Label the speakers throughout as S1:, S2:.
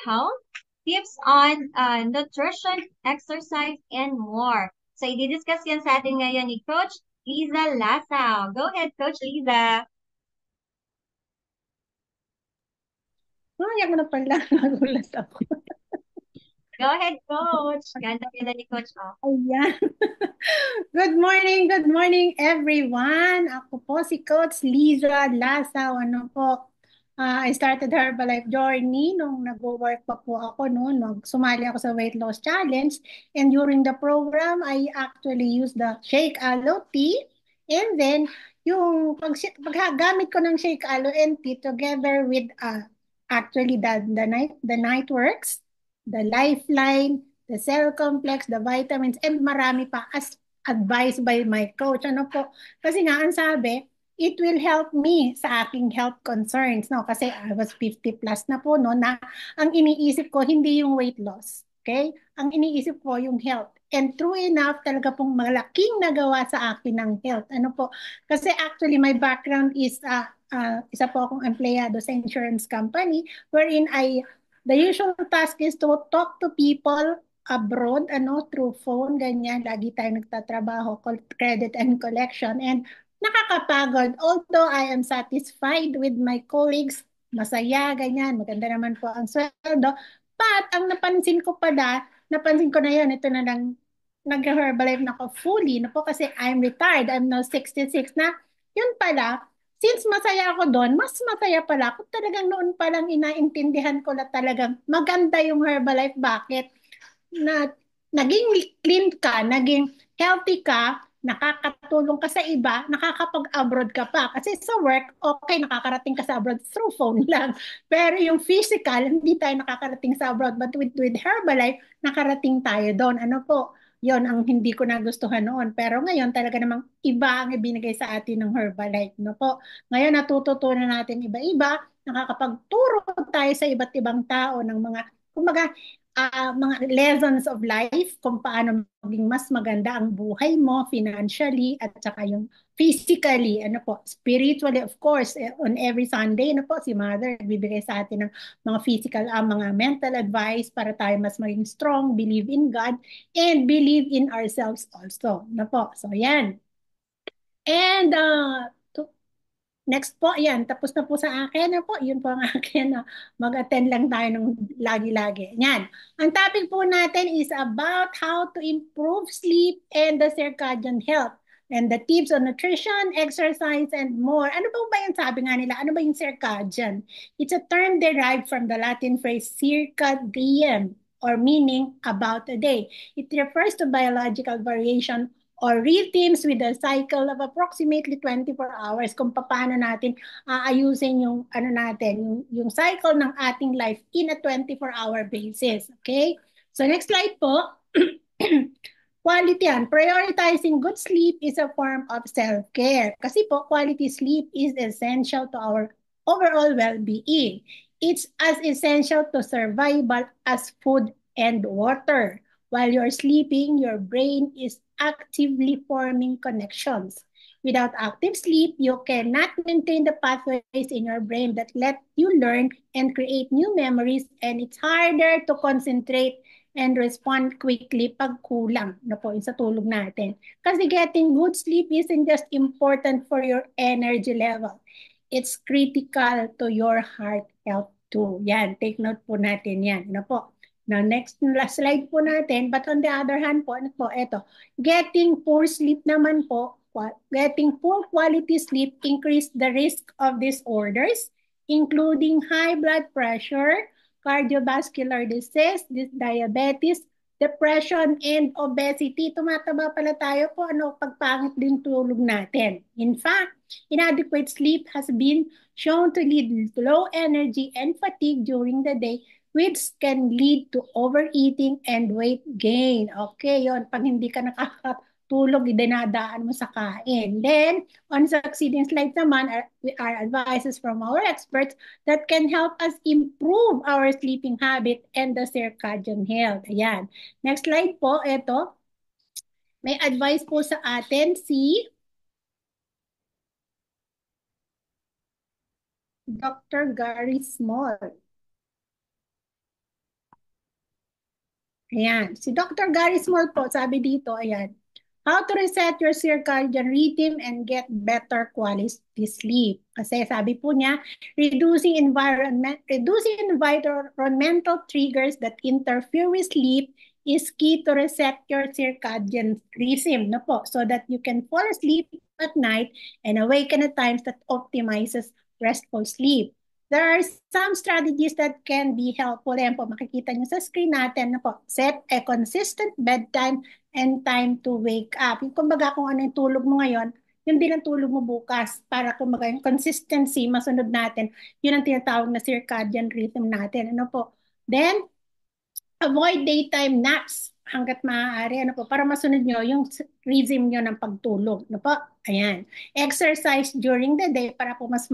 S1: health, tips on nutrition, exercise, and more. So, i-discuss yan sa atin ngayon ni Coach Liza Lasao. Go ahead, Coach Liza.
S2: Ay, ako na pala. Nagulat ako.
S1: Go ahead, Coach. Ganda-ganda ni Coach. Oh.
S2: Ayan. Good morning everyone. Ako po si Coach Liza Lasaw. Ano po, I started Herbalife journey nung nag-work pa po ako noon. Sumali ako sa weight loss challenge. And during the program, I actually used the Shake Aloe tea. And then, yung paggamit ko ng Shake Aloe and tea together with actually the night works, the lifeline, the cell complex, the vitamins, and marami pa as advised by my coach. Ano po? Kasi nga, ang sabi, it will help me sa aking health concerns. No? Kasi I was 50 plus na po, no? Na ang iniisip ko, hindi yung weight loss. Okay? Ang iniisip ko, yung health. And true enough, talaga pong malaking nagawa sa akin ng health. Ano po? Kasi actually, my background is, isa po akong empleyado sa insurance company wherein the usual task is to talk to people abroad, ano, through phone, ganyan. Lagi tayo nagtatrabaho, credit and collection. And nakakapagod. Although I am satisfied with my colleagues, masaya, ganyan. Maganda naman po ang sweldo. But ang napansin ko na yun, ito na lang, nag-Herbalife na ako fully, na po kasi I'm retired, I'm now 66 na. Yun pala, since masaya ako doon, mas masaya pala ako. Talagang noon pa lang inaintindihan ko na talagang maganda yung Herbalife. Bakit? Na naging clean ka, naging healthy ka, nakakatulong ka sa iba, nakakapag-abroad ka pa. Kasi sa work, okay, nakakarating ka sa abroad through phone lang. Pero yung physical, hindi tayo nakakarating sa abroad. But with Herbalife, nakarating tayo doon. Ano po? Yon ang hindi ko nagustuhan noon. Pero ngayon, talaga namang iba ang ibinigay sa atin ng Herbalife. No po? Ngayon, natututunan natin iba-iba. Nakakapagturo tayo sa iba't ibang tao ng mga, kumbaga, mga lessons of life kung paano maging mas maganda ang buhay mo financially at saka yung physically, ano po, spiritually, of course, on every Sunday, ano po, si Mother bibigay sa atin ng mga physical, mga mental advice para tayo mas maging strong, believe in God, and believe in ourselves also, ano po. So, yan. And next po, yan. Tapos na po sa akin. Na po, yun po ang akin. Mag-attend lang tayo ng lagi-lagi. Yan. Ang topic po natin is about how to improve sleep and the circadian health. And the tips on nutrition, exercise, and more. Ano po ba yung sabi nga nila? Ano ba yung circadian? It's a term derived from the Latin phrase circa diem, or meaning about a day. It refers to biological variation or rhythms with a cycle of approximately 24 hours kung paano natin aayusin yung ano natin, yung cycle ng ating life in a 24-hour basis. Okay? So next slide po. Quality yan. Prioritizing good sleep is a form of self-care. Kasi po, quality sleep is essential to our overall well-being. It's as essential to survival as food and water. While you're sleeping, your brain is actively forming connections. Without active sleep, you cannot maintain the pathways in your brain that let you learn and create new memories, and it's harder to concentrate and respond quickly pag kulang na po sa tulog natin. Kasi getting good sleep isn't just important for your energy level. It's critical to your heart health too. Yan, take note po natin yan. Ano po? Now, next last slide po natin. But on the other hand po, ano po, eto, getting poor sleep naman po, getting poor quality sleep increase the risk of disorders, including high blood pressure, cardiovascular disease, diabetes, depression, and obesity. Tumataba pala tayo po pagpangit din tulog natin. In fact, inadequate sleep has been shown to lead to low energy and fatigue during the day, which can lead to overeating and weight gain. Okay, yon. Pag hindi ka nakakatulog, dinadaan mo sa kain. Then, on succeeding slides naman are advices from our experts that can help us improve our sleeping habit and the circadian health. Ayan. Next slide po, ito. May advice po sa atin si Dr. Gary Small. Ayan. Si Dr. Gary Small po, sabi dito, ayan, how to reset your circadian rhythm and get better quality sleep. Kasi sabi po niya, reducing environmental triggers that interfere with sleep is key to reset your circadian rhythm, no po, so that you can fall asleep at night and awaken at times that optimizes restful sleep. There are some strategies that can be helpful. Ayan po, makikita nyo sa screen natin na po, set a consistent bedtime and time to wake up. Yung kumbaga kung ano yung tulog mo ngayon, yun din ang tulog mo bukas para kumbaga yung consistency, masunod natin, yun ang tinatawag na circadian rhythm natin. Ano po? Then, avoid daytime naps hanggat maaari, ano po, para masunod nyo yung rhythm nyo ng pagtulog, ano po, ayan. Exercise during the day para po mas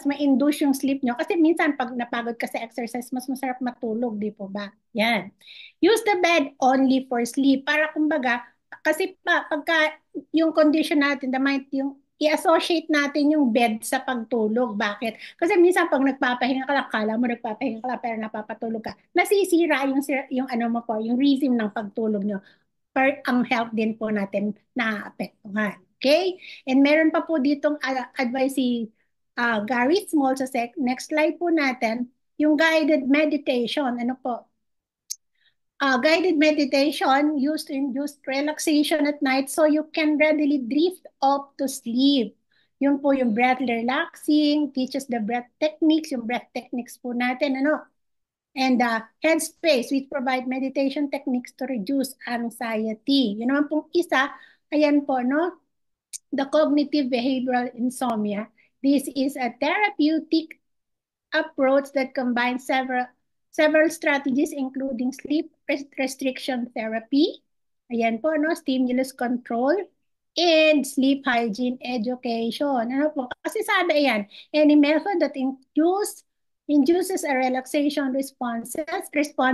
S2: ma-induce yung sleep nyo. Kasi minsan pag napagod ka sa exercise, mas masarap matulog, di po ba? Yan. Use the bed only for sleep para kumbaga, kasi pagka yung condition natin, the mind, yung i-associate natin yung bed sa pagtulog. Bakit? Kasi minsan pag nagpapahinga ka lang, kala mo nagpapahinga ka lang pero napapatulog ka, nasisira yung ano mo po, yung rhythm ng pagtulog nyo. Per ang health din po natin naapektuhan. Okay? And meron pa po ditong advice si Gary Small sa next slide po natin, yung guided meditation. Ano po? Guided meditation used to induce relaxation at night so you can readily drift off to sleep. Yun po yung breath relaxing, teaches the breath techniques, yung breath techniques po natin, ano? And Headspace, which provide meditation techniques to reduce anxiety. Yun naman pong isa, ayan po, no? The cognitive behavioral insomnia. This is a therapeutic approach that combines several strategies including sleep restriction therapy, ayan po, no, stimulus control, and sleep hygiene education. Ano po? Kasi sabi, ayan, any method that induces a relaxation response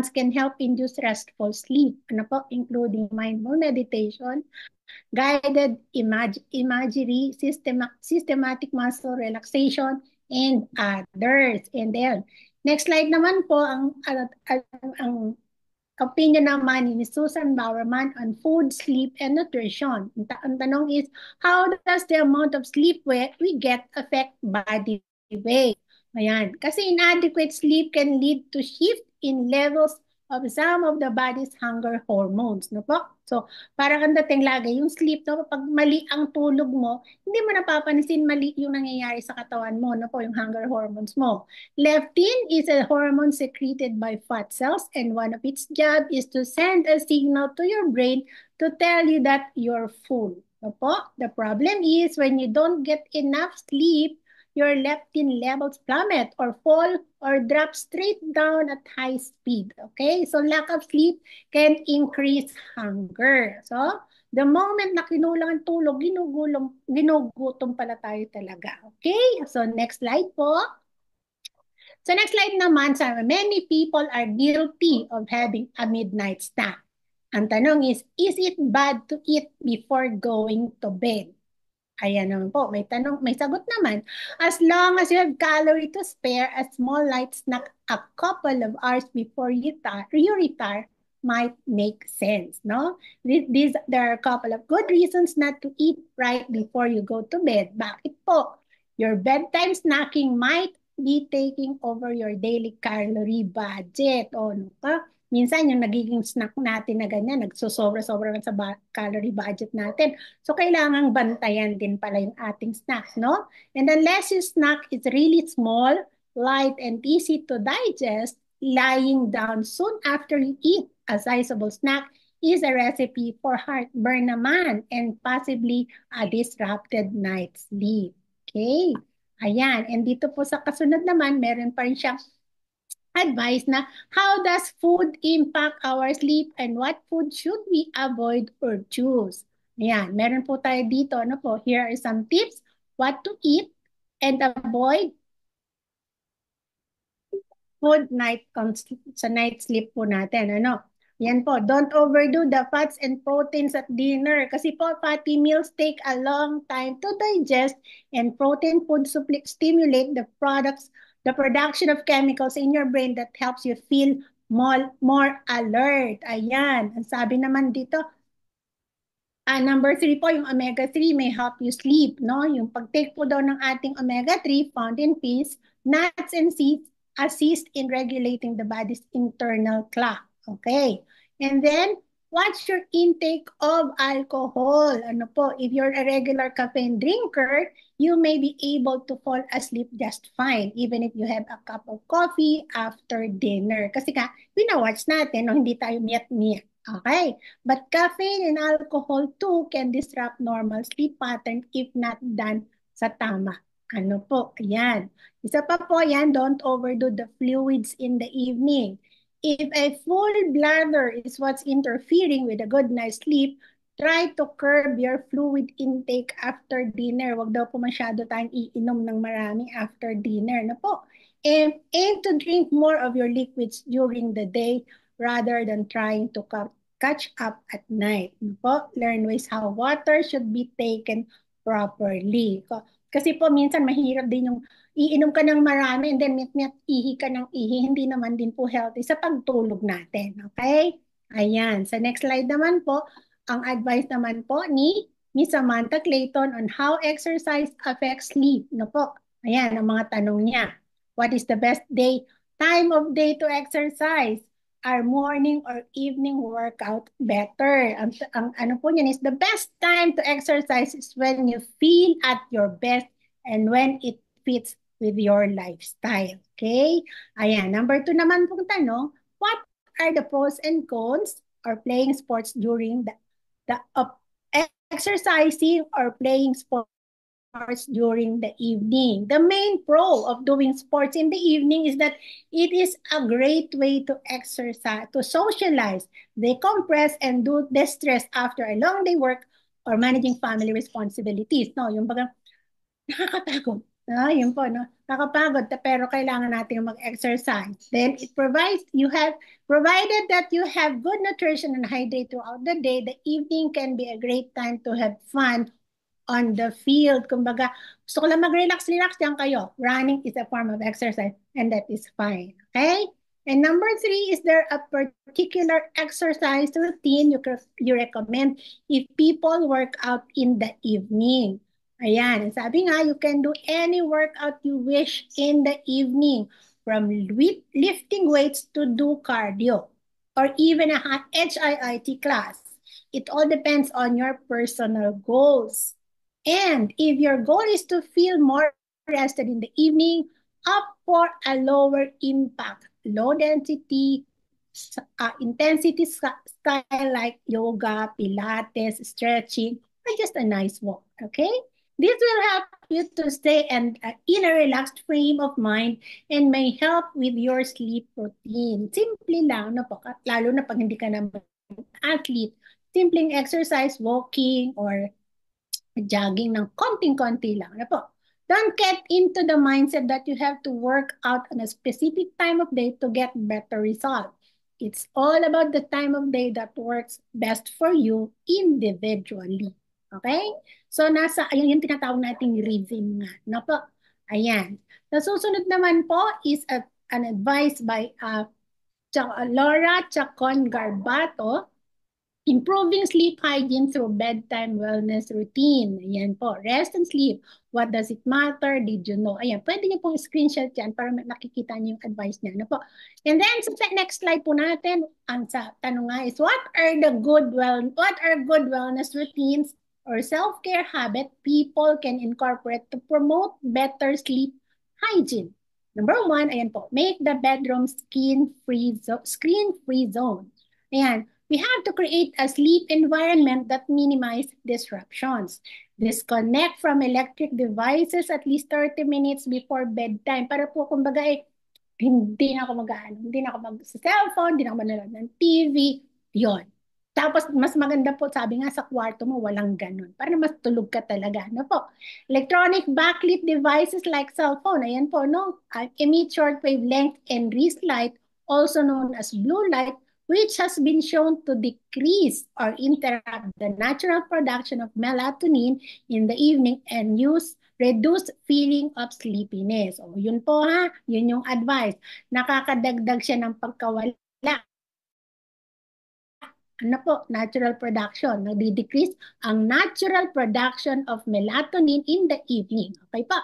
S2: can help induce restful sleep. Ano po? Including mindful meditation, guided imagery, systematic muscle relaxation, and others. And then, next slide naman po, ang opinion naman ni Susan Bowerman on food, sleep, and nutrition. Ang tanong is, how does the amount of sleep we get affect body weight? Ayan. Kasi inadequate sleep can lead to shift in levels of some of the body's hunger hormones. No po? So, parang ang dating lagi, yung sleep, no, pag mali ang tulog mo, hindi mo napapansin mali yung nangyayari sa katawan mo, no po, yung hunger hormones mo. Leptin is a hormone secreted by fat cells, and one of its job is to send a signal to your brain to tell you that you're full. Opo? The problem is when you don't get enough sleep, your leptin levels plummet or fall or drop straight down at high speed. Okay? So lack of sleep can increase hunger. So, the moment na kinulang ang tulog, ginugutom pala tayo talaga. Okay? So, next slide po. So next slide naman, sabi, many people are guilty of having a midnight snack. Ang tanong is it bad to eat before going to bed? Ayan naman po, may sagot naman. As long as you have calorie to spare, a small light snack a couple of hours before you retire might make sense, no? There are a couple of good reasons not to eat right before you go to bed. Bakit po? Your bedtime snacking might be taking over your daily calorie budget. O, ano ka? Minsan yung nagiging snack natin na ganyan, nagsosobra-sobra lang sa calorie budget natin. So, kailangang bantayan din pala yung ating snacks, no? And unless your snack is really small, light, and easy to digest, lying down soon after you eat a sizable snack is a recipe for heartburn naman and possibly a disrupted night's sleep. Okay? Ayan. And dito po sa kasunod naman, meron pa rin siyang advice na how does food impact our sleep and what food should we avoid or choose. Ayan, meron po tayo dito. Ano po? Here are some tips what to eat and avoid food sa night sleep po natin. Ano? Yan po, don't overdo the fats and proteins at dinner kasi po fatty meals take a long time to digest and protein food stimulate the production of chemicals in your brain that helps you feel more alert. Ayan. Ang sabi naman dito, number 3 po, yung omega-3 may help you sleep, no? Yung pag-take po daw ng ating omega-3 found in fish, nuts and seeds assist in regulating the body's internal clock. Okay. And then, what's your intake of alcohol? Ano po, if you're a regular caffeine drinker, you may be able to fall asleep just fine, even if you have a cup of coffee after dinner. Kasi nga, winawatch natin, no? Hindi tayo miyat-miyat. Okay. But caffeine and alcohol too can disrupt normal sleep pattern if not done sa tama. Ano po? Ayan. Isa pa po yan, don't overdo the fluids in the evening. If a full bladder is what's interfering with a good night's sleep, try to curb your fluid intake after dinner. Huwag daw po masyado tayong iinom ng marami after dinner. Na po. And aim to drink more of your liquids during the day rather than trying to catch up at night. Po, learn ways how water should be taken properly. Kasi po minsan mahirap din yung iinom ka ng marami and then mit ihi ka ng ihi. Hindi naman din po healthy sa pagtulog natin. Okay? Ayan. Sa next slide naman po, ang advice naman po ni Miss Samantha Clayton on how exercise affects sleep. No po. Ayan, ang mga tanong niya. What is the best time of day to exercise? Our morning or evening workout better. Ang ano po niyan is the best time to exercise is when you feel at your best and when it fits with your lifestyle. Okay? Ayan. Number 2 naman pong tanong, what are the pros and cons or playing sports during the exercising or playing sports during the evening? The main pro of doing sports in the evening is that it is a great way to exercise, to socialize, decompress, and do distress after a long day work or managing family responsibilities. No, yung bagang nakakapagod. Yun po, no? Nakakapagod, pero kailangan natin mag-exercise. Then it provided that you have good nutrition and hydrate throughout the day, the evening can be a great time to have fun on the field. Kumbaga, gusto ko lang mag-relax diyan kayo. Running is a form of exercise and that is fine. Okay? And number 3, is there a particular exercise routine you recommend if people work out in the evening? Ayan, sabi nga, you can do any workout you wish in the evening, from lifting weights to do cardio, or even a HIIT class. It all depends on your personal goals. And if your goal is to feel more rested in the evening, opt for a lower impact, low density, intensity style like yoga, Pilates, stretching, or just a nice walk. Okay? This will help you to stay in a relaxed frame of mind and may help with your sleep routine. Simple lang, no po, lalo na pag hindi ka naman athlete. Simpleng exercise, walking, or jogging ng konting-konti lang. Ano po? Don't get into the mindset that you have to work out on a specific time of day to get better results. It's all about the time of day that works best for you individually. Okay? So, ayun yung tinatawag nating rhythm nga. No po? Ayan. Nasusunod naman po is an advice by Laura Chacon Garbato. Improving sleep hygiene through bedtime wellness routine. Ayan po. Rest and sleep. What does it matter? Did you know? Ayan. Pwede niyo pong screenshot yan para nakikita niyo yung advice niya. Ano po? And then, sa next slide po natin, ang sa tanong nga is, what are good wellness routines or self-care habit people can incorporate to promote better sleep hygiene? Number 1, ayan po, make the bedroom screen-free zone. Ayan. We have to create a sleep environment that minimizes disruptions. Disconnect from electric devices at least 30 minutes before bedtime. Para po, kumbaga, hindi na ako mag-cellphone, hindi na ako manonood ng TV. Yon. Tapos, mas maganda po, sabi nga sa kwarto mo, walang ganun. Para mas tulog ka talaga. No po? Electronic backlit devices like cellphone, ayan po, no? Emit short wavelength and wrist light, also known as blue light, which has been shown to decrease or interrupt the natural production of melatonin in the evening and reduce feeling of sleepiness. O yun po ha, yun yung advice. Nakakadagdag siya ng pagkawala ano po, natural production. Nagdi-decrease ang natural production of melatonin in the evening. Okay po.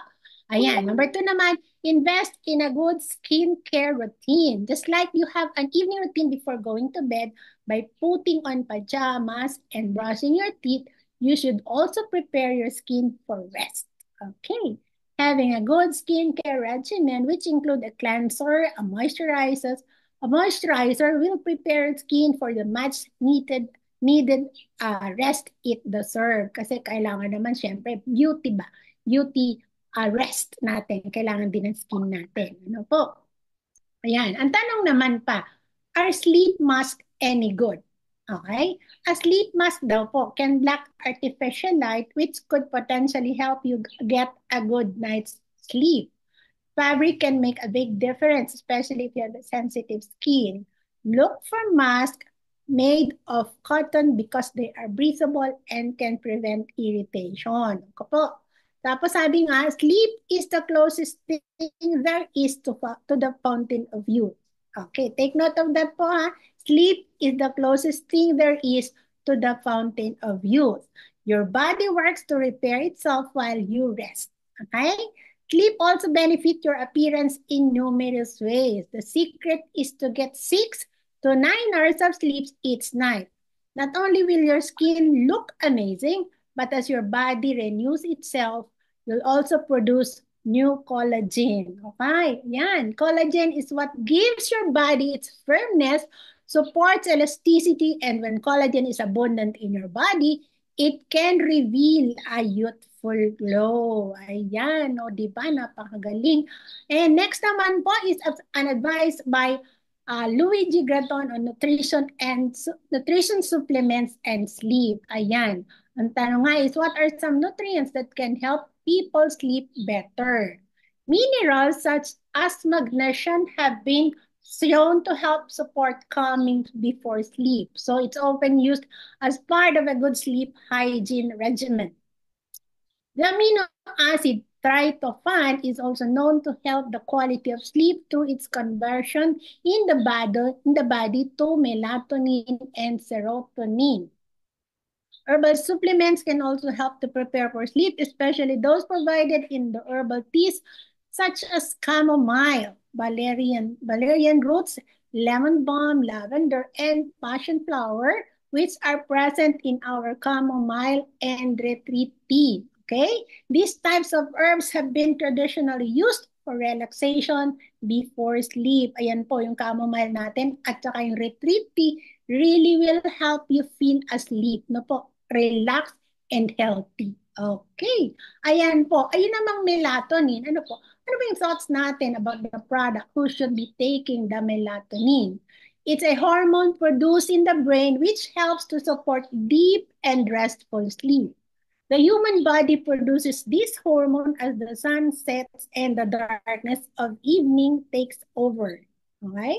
S2: Ayan. Number 2 naman, invest in a good skincare routine. Just like you have an evening routine before going to bed, by putting on pajamas and brushing your teeth, you should also prepare your skin for rest. Okay. Having a good skincare regimen, which include a cleanser, a moisturizer will prepare skin for the much needed rest it deserve. Kasi kailangan naman syempre beauty ba? Beauty rest natin. Kailangan din ng skin natin. Ano po? Ayan. Ang tanong naman pa, are sleep mask any good? Okay? A sleep mask daw po can block artificial light which could potentially help you get a good night's sleep. Fabric can make a big difference, especially if you have a sensitive skin. Look for masks made of cotton because they are breathable and can prevent irritation. Ako po. Tapos sabi nga, sleep is the closest thing there is to the fountain of youth. Okay, take note of that po ha. Sleep is the closest thing there is to the fountain of youth. Your body works to repair itself while you rest. Okay? Sleep also benefits your appearance in numerous ways. The secret is to get 6 to 9 hours of sleep each night. Not only will your skin look amazing, but as your body renews itself, you'll also produce new collagen. Okay? Yan. Collagen is what gives your body its firmness, supports elasticity, and when collagen is abundant in your body, it can reveal a youthful glow. Ayan, o di ba? Napakagaling. And next naman po is an advice by Luigi Graton on nutrition supplements and sleep. Ayan. Ang tanong nga is, what are some nutrients that can help people sleep better? Minerals such as magnesium have been shown to help support calming before sleep. So it's often used as part of a good sleep hygiene regimen. The amino acid tryptophan is also known to help the quality of sleep through its conversion in the body to melatonin and serotonin. Herbal supplements can also help to prepare for sleep, especially those provided in the herbal teas such as chamomile, valerian roots, lemon balm, lavender, and passion flower, which are present in our chamomile and retreat tea. Okay? These types of herbs have been traditionally used for relaxation before sleep. Ayan po yung chamomile natin at saka yung retreat tea really will help you feel asleep. No po? Relax and healthy. Okay. Ayan po. Ayun namang melatonin. Ano po? Ano ba yung thoughts natin about the product? Who should be taking the melatonin? It's a hormone produced in the brain which helps to support deep and restful sleep. The human body produces this hormone as the sun sets and the darkness of evening takes over. Okay?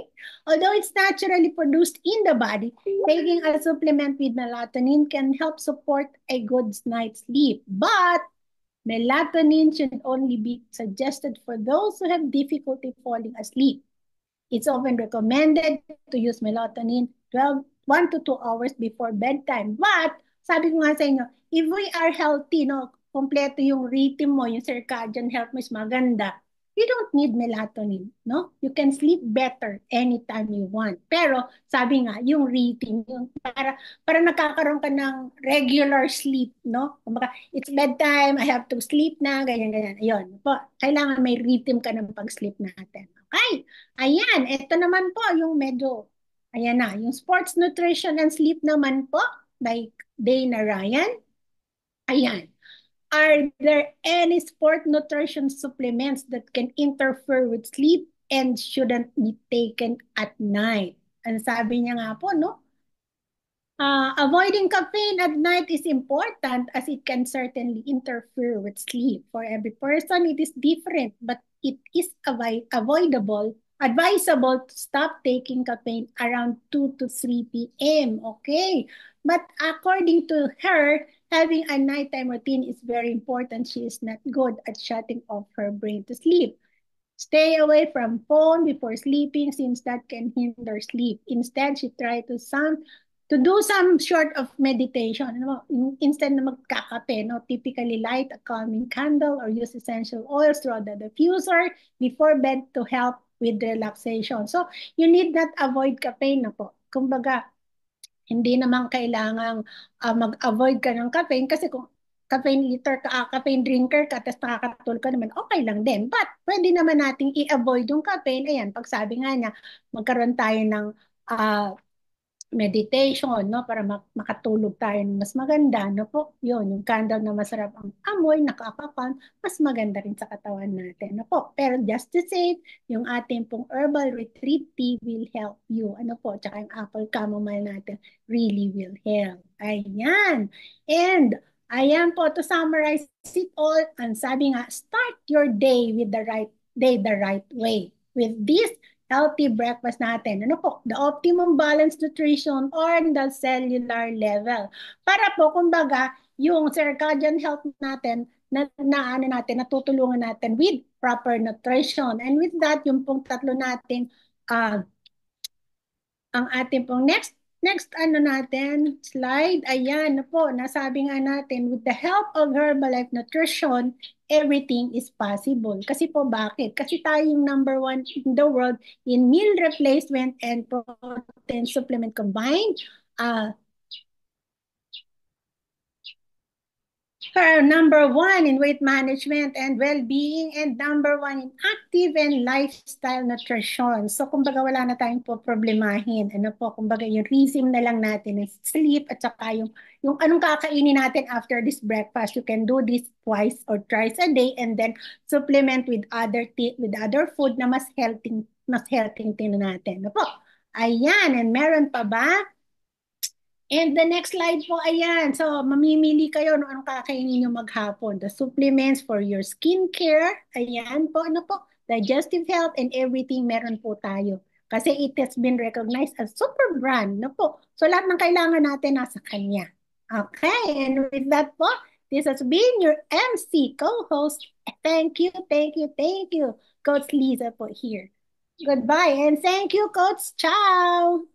S2: Although it's naturally produced in the body, taking a supplement with melatonin can help support a good night's sleep. But melatonin should only be suggested for those who have difficulty falling asleep. It's often recommended to use melatonin 1 to 2 hours before bedtime. But, sabi ko nga sa inyo, if we are healthy, no, kompleto yung rhythm mo, yung circadian health mo is maganda, you don't need melatonin, no? You can sleep better anytime you want. Pero, sabi nga, yung rhythm, yung para nakakaroon ka ng regular sleep, no? Kumbaga, it's bedtime, I have to sleep na, ganyan-ganyan. Ayun, po, kailangan may rhythm ka ng pag-sleep natin. Okay? Ayan, ito naman po yung medyo, ayan na, yung sports nutrition and sleep naman po by Dana Ryan. Ayan. Are there any sport nutrition supplements that can interfere with sleep and shouldn't be taken at night? Ang sabi niya nga po, no? Avoiding caffeine at night is important as it can certainly interfere with sleep. For every person, it is different, but it is advisable to stop taking caffeine around 2 to 3 p.m. Okay? But according to her, having a nighttime routine is very important. She is not good at shutting off her brain to sleep. Stay away from phone before sleeping since that can hinder sleep. Instead, she tried to do some sort of meditation. Ano, instead na magkakape, no, typically light a calming candle or use essential oils throughout the diffuser before bed to help with relaxation. So, you need not avoid caffeine na po. Kumbaga, hindi naman kailangang mag-avoid ka ng caffeine kasi kung caffeine drinker ka, tapos nakakatulog ka naman, okay lang din. But pwede naman nating i-avoid yung caffeine. Ayan, pag sabi nga niya, magkaroon tayo ng ah, meditation, no? Para makatulog tayo ng mas maganda, no po? Yun, yung candle na masarap ang amoy, nakaka-calm, mas maganda rin sa katawan natin, no po? Pero just to save, yung ating pong herbal retreat tea will help you, ano po? Tsaka yung apple chamomile natin really will help. Ayan. And, ayan po, to summarize it all, ang sabi nga, start your day with the right way. With this healthy breakfast natin. Ano po? The optimum balanced nutrition on the cellular level. Para po, kumbaga, yung circadian health natin, ano natin, natutulungan natin with proper nutrition. And with that, yung pong tatlo natin, uh, ang ating pong next ano natin, slide, ayan na po, nasabi nga natin, with the help of Herbalife Nutrition, everything is possible. Kasi po bakit? Kasi tayo yung number one in the world in meal replacement and protein supplement combined. Number one in weight management and well-being, and number one in active and lifestyle nutrition. So, kumbaga wala na tayong po problemahin. Ano po, kumbaga yung reason na lang natin is sleep at saka yung anong kakainin natin after this breakfast. You can do this twice or thrice a day and then supplement with other food na mas healthy din natin. Ano po? Ayan, and meron pa ba? And the next slide po, ayan. So, mamimili kayo no anong kakainin nyo maghapon. The supplements for your skincare. Ayan po, ano po. Digestive health and everything meron po tayo. Kasi it has been recognized as super brand. No po. So, lahat ng kailangan natin nasa kanya. Okay, and with that po, this has been your MC co-host. Thank you, thank you, thank you. Coach Lisa po here. Goodbye and thank you, Coach. Ciao!